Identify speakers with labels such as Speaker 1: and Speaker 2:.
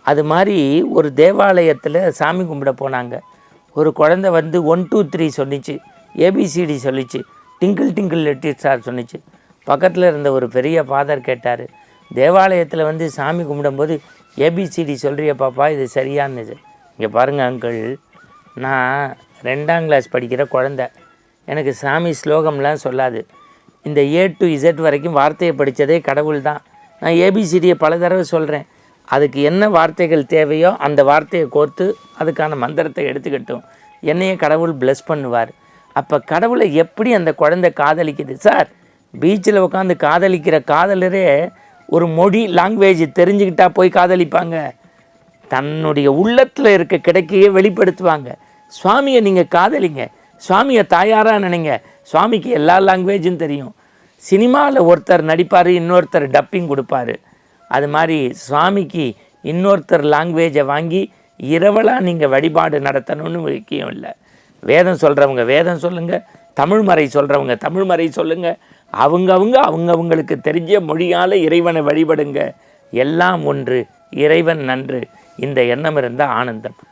Speaker 1: அது மாதிரி ஒரு தேவாலயத்தில் சாமி கும்பிட போனாங்க. ஒரு குழந்தை வந்து 1 2 3 சொன்னிச்சு, ஏபிசிடி சொல்லிச்சு, டிங்கிள் டிங்கிள் லிட்டில் ஸ்டார் சொன்னிச்சு. பக்கத்தில் இருந்த ஒரு பெரிய ஃபாதர் கேட்டார், தேவாலயத்தில் வந்து சாமி கும்பிடும்போது ஏபிசிடி சொல்கிறிய பாப்பா, இது சரியானது? இங்கே பாருங்கள் அங்கிள், நான் 2ஆம் கிளாஸ் படிக்கிற குழந்தை, எனக்கு சாமி ஸ்லோகம்லாம் சொல்லாது. இந்த A to Z வரைக்கும் வார்த்தையை படித்ததே கடவுள் தான். நான் ஏபிசிடியை பல தடவை சொல்கிறேன். அதுக்கு என்ன வார்த்தைகள் தேவையோ அந்த வார்த்தையை கோர்த்து அதுக்கான மந்திரத்தை எடுத்துக்கிட்டோம். என்னையே கடவுள் ப்ளஸ் பண்ணுவார். அப்போ கடவுளை எப்படி அந்த குழந்தை காதலிக்குது? சார், பீச்சில் உட்காந்து காதலிக்கிற காதலரே ஒரு மொழி லாங்குவேஜ் தெரிஞ்சுக்கிட்டா போய் காதலிப்பாங்க. தன்னுடைய உள்ளத்தில் இருக்க கிடைக்கையே வெளிப்படுத்துவாங்க. சுவாமியை நீங்கள் காதலிங்க, சுவாமியை தாயாராக நினைங்க. சுவாமிக்கு எல்லா லாங்குவேஜும் தெரியும். சினிமாவில் ஒருத்தர் நடிப்பார், இன்னொருத்தர் டப்பிங் கொடுப்பார். அது மாதிரி சுவாமிக்கு இன்னொருத்தர் லாங்குவேஜை வாங்கி இரவலாக நீங்கள் வழிபாடு நடத்தணும்னு முக்கியம் இல்லை. வேதம் சொல்கிறவங்க வேதம் சொல்லுங்கள், தமிழ்மறை சொல்கிறவங்க தமிழ்மறை சொல்லுங்கள். அவங்கவுங்களுக்கு தெரிஞ்ச மொழியால் இறைவனை வழிபடுங்க. எல்லாம் ஒன்று, இறைவன் நன்று. இந்த எண்ணம் இருந்தால் ஆனந்தம்.